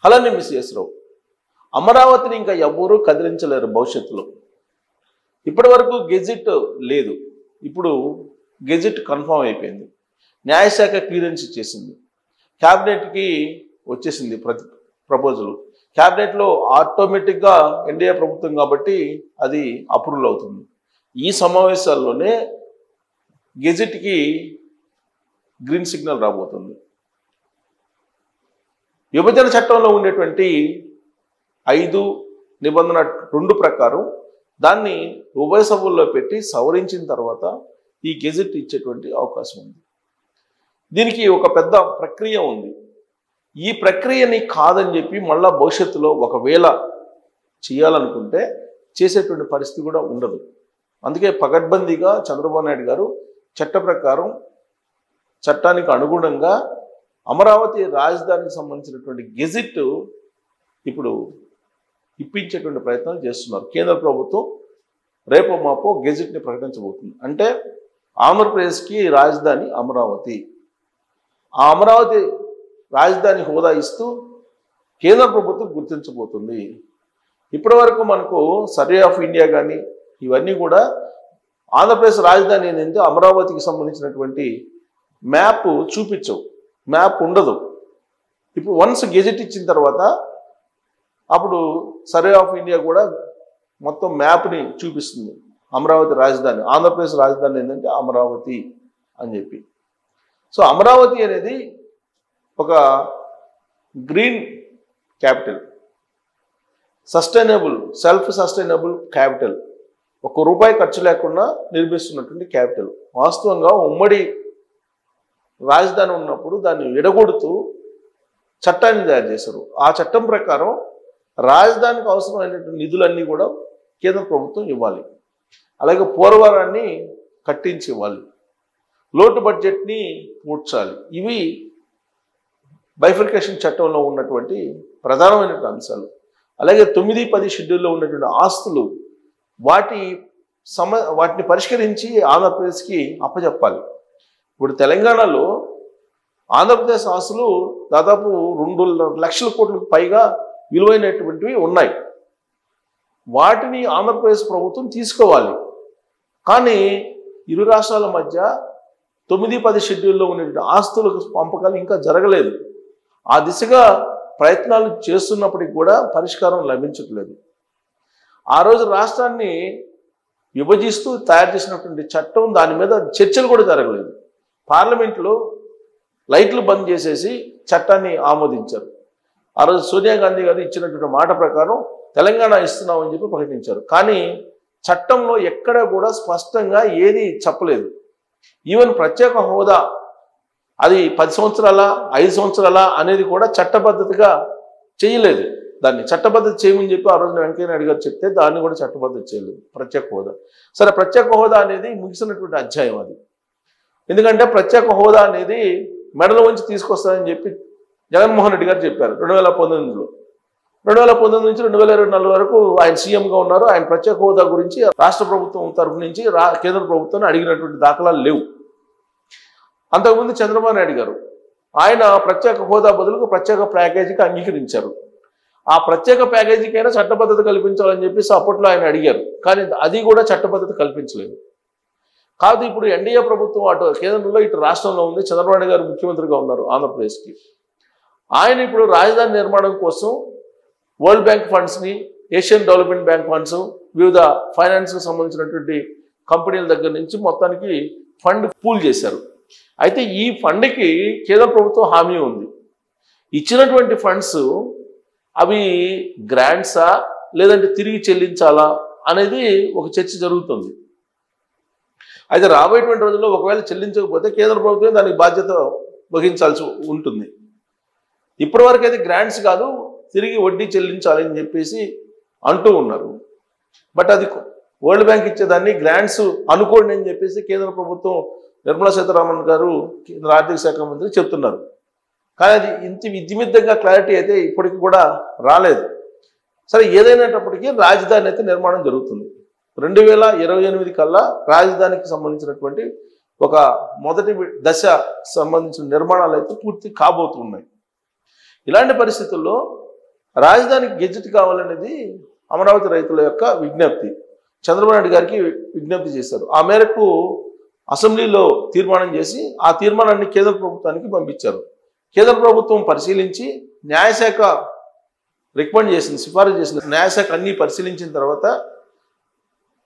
అలానే మిస్ రావు అమరావతిని ఇంకా ఎవ్వరూ కదిలించలేరు భవిష్యత్తులో. ఇప్పటి వరకు గెజిట్ లేదు, ఇప్పుడు గెజిట్ కన్ఫర్మ్ అయిపోయింది. న్యాయశాఖ క్లియరెన్స్ ఇచ్చేసింది, క్యాబినెట్కి వచ్చేసింది ప్రపోజల్. క్యాబినెట్లో ఆటోమేటిక్గా ఎన్డీఏ ప్రభుత్వం కాబట్టి అది అప్రూవల్ అవుతుంది. ఈ సమావేశాల్లోనే గెజిట్కి గ్రీన్ సిగ్నల్ రాబోతుంది. విభజన చట్టంలో ఉండేటువంటి 5 నిబంధన 2 ప్రకారం దాన్ని ఉభయ సభల్లో పెట్టి సవరించిన తర్వాత ఈ గెజిట్ ఇచ్చేటువంటి అవకాశం ఉంది. దీనికి ఒక పెద్ద ప్రక్రియ ఉంది. ఈ ప్రక్రియని కాదని చెప్పి మళ్ళా భవిష్యత్తులో ఒకవేళ చేయాలనుకుంటే చేసేటువంటి పరిస్థితి కూడా ఉండదు. అందుకే పకడ్బందీగా చంద్రబాబు నాయుడు గారు చట్ట ప్రకారం చట్టానికి అనుగుణంగా అమరావతి రాజధానికి సంబంధించినటువంటి గెజిట్ ఇప్పుడు ఇప్పించేటువంటి ప్రయత్నాలు చేస్తున్నారు. కేంద్ర ప్రభుత్వం రేపో మాపో గెజిట్ని ప్రకటించబోతుంది. అంటే ఆంధ్రప్రదేశ్కి రాజధాని అమరావతి. ఆ అమరావతి రాజధాని హోదా ఇస్తూ కేంద్ర ప్రభుత్వం గుర్తించబోతుంది. ఇప్పటి వరకు మనకు సర్వే ఆఫ్ ఇండియా కానీ ఇవన్నీ కూడా ఆంధ్రప్రదేశ్ రాజధాని ఏంటంటే అమరావతికి సంబంధించినటువంటి మ్యాప్ చూపించవు, మ్యాప్ ఉండదు. ఇప్పుడు వన్స్ గెజిట్ ఇచ్చిన తర్వాత అప్పుడు సర్వే ఆఫ్ ఇండియా కూడా మొత్తం మ్యాప్ని చూపిస్తుంది. అమరావతి రాజధాని, ఆంధ్రప్రదేశ్ రాజధాని ఏంటంటే అమరావతి అని చెప్పి. సో అమరావతి అనేది ఒక green capital, sustainable, self sustainable capital, ₹1 ఖర్చు లేకుండా నిర్మిస్తున్నటువంటి క్యాపిటల్. వాస్తవంగా ఉమ్మడి రాజధాని ఉన్నప్పుడు దాన్ని విడగొడుతూ చట్టాన్ని తయారు చేశారు. ఆ చట్టం ప్రకారం రాజధానికి అవసరమైనటువంటి నిధులన్నీ కూడా కేంద్ర ప్రభుత్వం ఇవ్వాలి, అలాగే పోలవరాన్ని కట్టించి ఇవ్వాలి, లోటు బడ్జెట్ని పూడ్చాలి. ఇవి బైఫర్కేషన్ చట్టంలో ఉన్నటువంటి ప్రధానమైనటువంటి అంశాలు. అలాగే 9-10 షెడ్యూల్లో ఉన్నటువంటి ఆస్తులు వాటిని పరిష్కరించి ఆంధ్రప్రదేశ్కి అప్పచెప్పాలి. ఇప్పుడు తెలంగాణలో ఆంధ్రప్రదేశ్ ఆస్తులు దాదాపు 2 లక్షల కోట్లకు పైగా విలువైనటువంటివి ఉన్నాయి. వాటిని ఆంధ్రప్రదేశ్ ప్రభుత్వం తీసుకోవాలి. కానీ ఇరు రాష్ట్రాల మధ్య 9-10 షెడ్యూల్లో ఉన్నటువంటి ఆస్తులకు పంపకాలు ఇంకా జరగలేదు. ఆ దిశగా ప్రయత్నాలు చేస్తున్నప్పటికీ కూడా పరిష్కారం లభించట్లేదు. ఆ రోజు రాష్ట్రాన్ని విభజిస్తూ తయారు చేసినటువంటి చట్టం, దాని మీద చర్చలు కూడా జరగలేదు. పార్లమెంట్లో లైట్లు బంద్ చేసేసి చట్టాన్ని ఆమోదించారు. ఆ రోజు సోనియా గాంధీ గారు ఇచ్చినటువంటి మాట ప్రకారం తెలంగాణ ఇస్తున్నామని చెప్పి ప్రకటించారు. కానీ చట్టంలో ఎక్కడ కూడా స్పష్టంగా ఏది చెప్పలేదు. ఈవెన్ ప్రత్యేక హోదా అది 10 సంవత్సరాల 5 సంవత్సరాల అనేది కూడా చట్టబద్ధతగా చేయలేదు. దాన్ని చట్టబద్ధత చేయమని చెప్పి ఆ రోజున వెంకయ్య నాయుడు గారు చెప్తే దాన్ని కూడా చట్టబద్ధత చేయలేదు ప్రత్యేక హోదా. సరే, ప్రత్యేక హోదా అనేది ముగిసినటువంటి అధ్యాయం అది. ఎందుకంటే ప్రత్యేక హోదా అనేది మెడల వంచి తీసుకొస్తారని చెప్పి జగన్మోహన్ రెడ్డి గారు చెప్పారు 2019లో. 2019 నుంచి 2024 వరకు ఆయన సీఎంగా ఉన్నారు. ఆయన ప్రత్యేక హోదా గురించి రాష్ట్ర ప్రభుత్వం తరఫు నుంచి కేంద్ర ప్రభుత్వాన్ని అడిగినటువంటి దాఖలాలు లేవు. అంతకుముందు చంద్రబాబు నాయుడు గారు ఆయన ప్రత్యేక హోదా బదులుకు ప్రత్యేక ప్యాకేజీకి అంగీకరించారు. ఆ ప్రత్యేక ప్యాకేజీకైనా చట్టబద్ధత కల్పించాలని చెప్పేసి అప్పట్లో ఆయన అడిగారు. కానీ అది కూడా చట్టబద్ధత కల్పించలేదు. కాదు, ఇప్పుడు ఎన్డీఏ ప్రభుత్వం అటు కేంద్రంలో ఇటు రాష్ట్రంలో ఉంది. చంద్రబాబు నాయుడు గారు ముఖ్యమంత్రిగా ఉన్నారు ఆంధ్రప్రదేశ్కి. ఆయన ఇప్పుడు రాజధాని నిర్మాణం కోసం వరల్డ్ బ్యాంక్ ఫండ్స్ని, ఏషియన్ డెవలప్మెంట్ బ్యాంక్ ఫండ్స్, వివిధ ఫైనాన్స్కి సంబంధించినటువంటి కంపెనీల దగ్గర నుంచి మొత్తానికి ఫండ్ పూల్ చేశారు. అయితే ఈ ఫండ్కి కేంద్ర ప్రభుత్వం హామీ ఉంది. ఇచ్చినటువంటి ఫండ్స్ అవి గ్రాంట్సా లేదంటే తిరిగి చెల్లించాలా అనేది ఒక చర్చ జరుగుతుంది. అయితే రాబోయేటువంటి రోజుల్లో ఒకవేళ చెల్లించకపోతే కేంద్ర ప్రభుత్వం దానికి బాధ్యత వహించాల్సి ఉంటుంది. ఇప్పటి వరకు అయితే గ్రాంట్స్ కాదు, తిరిగి వడ్డీ చెల్లించాలని చెప్పేసి అంటూ ఉన్నారు. బట్ అది వరల్డ్ బ్యాంక్ ఇచ్చేదాన్ని గ్రాంట్స్ అనుకోండి అని చెప్పేసి కేంద్ర ప్రభుత్వం నిర్మలా సీతారామన్ గారు కేంద్ర ఆర్థిక శాఖ మంత్రి చెప్తున్నారు. కానీ అది ఇంతిమిద్దంగా క్లారిటీ అయితే ఇప్పటికి కూడా రాలేదు. సరే, ఏదైనప్పటికీ రాజధాని అయితే నిర్మాణం జరుగుతుంది. 2028 కల్లా రాజధానికి సంబంధించినటువంటి ఒక మొదటి దశ సంబంధించిన నిర్మాణాలు అయితే పూర్తి కాబోతున్నాయి. ఇలాంటి పరిస్థితుల్లో రాజధానికి గెజిట్ కావాలనేది అమరావతి రైతుల యొక్క విజ్ఞప్తి. చంద్రబాబు నాయుడు గారికి విజ్ఞప్తి చేశారు. ఆ మేరకు అసెంబ్లీలో తీర్మానం చేసి ఆ తీర్మానాన్ని కేంద్ర ప్రభుత్వానికి పంపించారు. కేంద్ర ప్రభుత్వం పరిశీలించి న్యాయశాఖ రికమెండ్ చేసింది, సిఫారసు చేసింది. న్యాయశాఖ అన్నీ పరిశీలించిన తర్వాత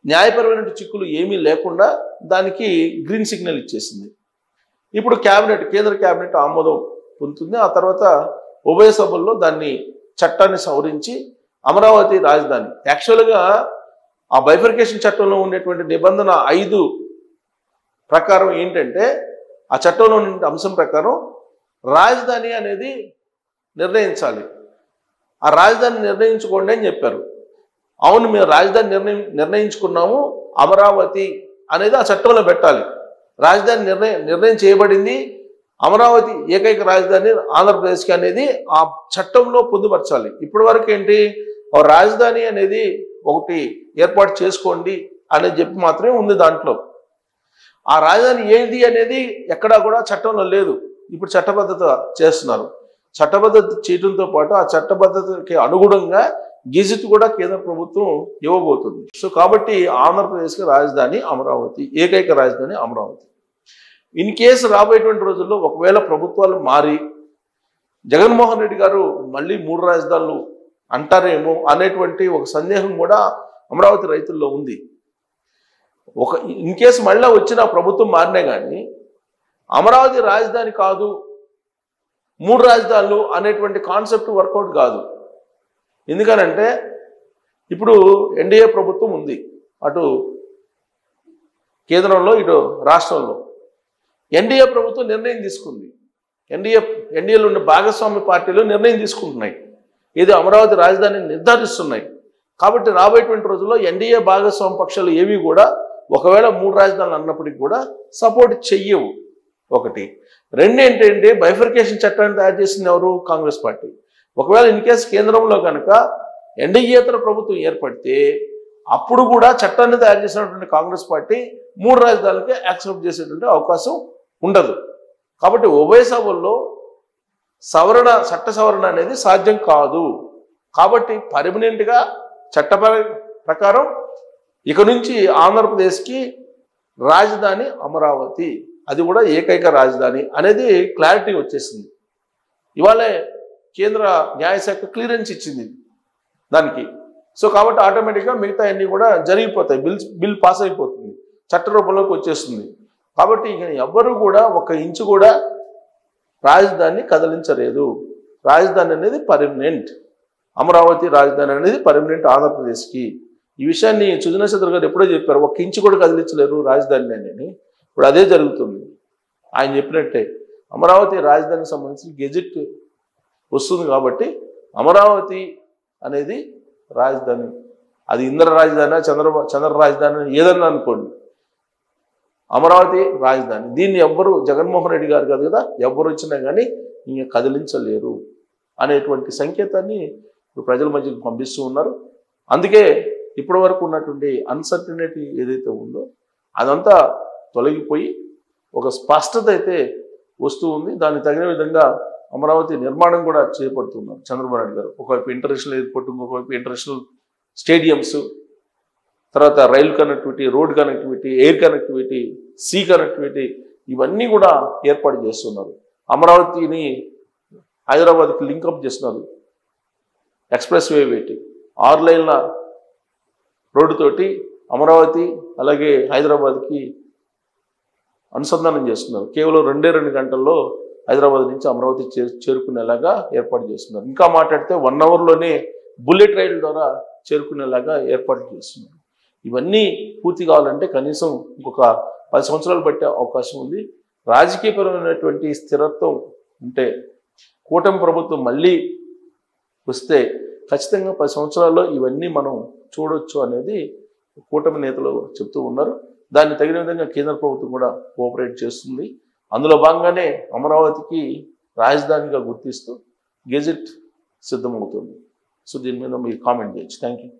న్యాయపరమైన చిక్కులు ఏమీ లేకుండా దానికి గ్రీన్ సిగ్నల్ ఇచ్చేసింది. ఇప్పుడు కేంద్ర క్యాబినెట్ ఆమోదం పొందుతుంది. ఆ తర్వాత ఉభయ సభల్లో దాన్ని చట్టాన్ని సవరించి అమరావతి రాజధాని, యాక్చువల్గా ఆ బైఫర్కేషన్ చట్టంలో ఉండేటువంటి నిబంధన 5 ప్రకారం ఏంటంటే, ఆ చట్టంలో ఉన్న అంశం ప్రకారం రాజధాని అనేది నిర్ణయించాలి. ఆ రాజధాని నిర్ణయించుకోండి అని చెప్పారు. అవును, మేము రాజధాని నిర్ణయించుకున్నాము, అమరావతి అనేది ఆ చట్టంలో పెట్టాలి. రాజధాని నిర్ణయం చేయబడింది, అమరావతి ఏకైక రాజధాని ఆంధ్రప్రదేశ్కి అనేది ఆ చట్టంలో పొందుపరచాలి. ఇప్పటి వరకు ఏంటి, రాజధాని అనేది ఒకటి ఏర్పాటు చేసుకోండి అనేది చెప్పి మాత్రమే ఉంది దాంట్లో. ఆ రాజధాని ఏంటి అనేది ఎక్కడా కూడా చట్టంలో లేదు. ఇప్పుడు చట్టబద్ధత చేస్తున్నారు. చట్టబద్ధత చేయడంతో పాటు ఆ చట్టబద్ధతకి అనుగుణంగా గెజిట్ కూడా కేంద్ర ప్రభుత్వం ఇవ్వబోతుంది. సో కాబట్టి ఆంధ్రప్రదేశ్కి రాజధాని అమరావతి, ఏకైక రాజధాని అమరావతి. ఇన్ కేసు రాబోయేటువంటి రోజుల్లో ఒకవేళ ప్రభుత్వాలు మారి జగన్మోహన్ రెడ్డి గారు మళ్ళీ 3 రాజధానులు అంటారేమో అనేటువంటి ఒక సందేహం కూడా అమరావతి రైతుల్లో ఉంది. ఇన్ కేసు మళ్ళీ వచ్చిన ప్రభుత్వం మారినే కానీ అమరావతి రాజధాని కాదు, 3 రాజధానులు అనేటువంటి కాన్సెప్ట్ వర్కౌట్ కాదు. ఎందుకనంటే ఇప్పుడు ఎన్డీఏ ప్రభుత్వం ఉంది, అటు కేంద్రంలో ఇటు రాష్ట్రంలో. ఎన్డీఏ ప్రభుత్వం నిర్ణయం తీసుకుంది. ఎన్డీఏలో ఉన్న భాగస్వామ్య పార్టీలు నిర్ణయం తీసుకుంటున్నాయి, ఇది అమరావతి రాజధాని నిర్ధారిస్తున్నాయి. కాబట్టి రాబోయేటువంటి రోజుల్లో ఎన్డీఏ భాగస్వామ్య పక్షాలు ఏవి కూడా ఒకవేళ 3 రాజధానులు అన్నప్పటికీ కూడా సపోర్ట్ చెయ్యవు. ఒకటి. 2 ఏంటంటే బైఫర్కేషన్ చట్టాన్ని తయారు చేసింది ఎవరు? కాంగ్రెస్ పార్టీ. ఒకవేళ ఇన్ కేసు కేంద్రంలో కనుక ఎన్డీఏతర ప్రభుత్వం ఏర్పడితే అప్పుడు కూడా చట్టాన్ని తయారు చేసినటువంటి కాంగ్రెస్ పార్టీ 3 రాజధానులకే యాక్సెప్ట్ చేసేటువంటి అవకాశం ఉండదు. కాబట్టి ఉభయ సభల్లో చట్ట సవరణ అనేది సాధ్యం కాదు. కాబట్టి పర్మనెంట్గా చట్ట ప్రకారం ఇక నుంచి ఆంధ్రప్రదేశ్కి రాజధాని అమరావతి, అది కూడా ఏకైక రాజధాని అనేది క్లారిటీ వచ్చేసింది. ఇవాళే కేంద్ర న్యాయశాఖ క్లియరెన్స్ ఇచ్చింది దానికి. సో కాబట్టి ఆటోమేటిక్గా మిగతా అన్నీ కూడా జరిగిపోతాయి. బిల్ పాస్ అయిపోతుంది, చట్ట రూపంలోకి వచ్చేస్తుంది. కాబట్టి ఇక ఎవ్వరూ కూడా 1 ఇంచు కూడా రాజధానిని కదిలించలేదు. రాజధాని అనేది పర్మనెంట్, అమరావతి రాజధాని అనేది పర్మనెంట్ ఆంధ్రప్రదేశ్కి. ఈ విషయాన్ని సుజనా గారు ఎప్పుడో చెప్పారు, 1 ఇంచు కూడా కదిలించలేరు రాజధాని అని. ఇప్పుడు అదే జరుగుతుంది. ఆయన చెప్పినట్టే అమరావతి రాజధానికి సంబంధించి గెజిట్ వస్తుంది. కాబట్టి అమరావతి అనేది రాజధాని, అది ఇంద్ర రాజధాని, చంద్ర రాజధాని ఏదన్నా అనుకోండి, అమరావతి రాజధాని. దీన్ని ఎవ్వరు, జగన్మోహన్ రెడ్డి గారు కాదు కదా, ఎవ్వరు వచ్చినా కానీ ఇంక కదిలించలేరు అనేటువంటి సంకేతాన్ని ఇప్పుడు ప్రజల మధ్యకి పంపిస్తూ ఉన్నారు. అందుకే ఇప్పటి వరకు ఉన్నటువంటి అన్సర్టనిటీ ఏదైతే ఉందో అదంతా తొలగిపోయి ఒక స్పష్టత అయితే వస్తూ ఉంది. దానికి తగిన విధంగా అమరావతి నిర్మాణం కూడా చేపడుతున్నారు చంద్రబాబు నాయుడు గారు. ఒకవైపు ఇంటర్నేషనల్ ఎయిర్పోర్ట్, ఇంకొకవైపు ఇంటర్నేషనల్ స్టేడియంస్, తర్వాత రైలు connectivity, road connectivity, air connectivity, sea connectivity, ఇవన్నీ కూడా ఏర్పాటు చేస్తున్నారు. అమరావతిని హైదరాబాద్కి లింకప్ చేస్తున్నారు. ఎక్స్ప్రెస్ వే పెట్టి 6 లైన్ల రోడ్డుతోటి అమరావతి అలాగే హైదరాబాద్కి అనుసంధానం చేస్తున్నారు. కేవలం 2 గంటల్లో హైదరాబాద్ నుంచి అమరావతి చేరుకునేలాగా ఏర్పాటు చేస్తున్నారు. ఇంకా మాట్లాడితే 1 అవర్లోనే బుల్లెట్ రైలు ద్వారా చేరుకునేలాగా ఏర్పాటు చేస్తున్నారు. ఇవన్నీ పూర్తి కావాలంటే కనీసం ఇంకొక 10 సంవత్సరాలు పట్టే అవకాశం ఉంది. రాజకీయపరమైనటువంటి స్థిరత్వం ఉంటే, కూటమి ప్రభుత్వం మళ్ళీ వస్తే ఖచ్చితంగా 10 సంవత్సరాల్లో ఇవన్నీ మనం చూడొచ్చు అనేది కూటమి నేతలు చెప్తూ ఉన్నారు. దాన్ని తగిన విధంగా కేంద్ర ప్రభుత్వం కూడా కోఆపరేట్ చేస్తుంది. అందులో భాగంగానే అమరావతికి రాజధానిగా గుర్తిస్తూ గెజిట్ సిద్ధమవుతుంది. సో దీని మీద మీరు కామెంట్ చేయొచ్చు. Thank you.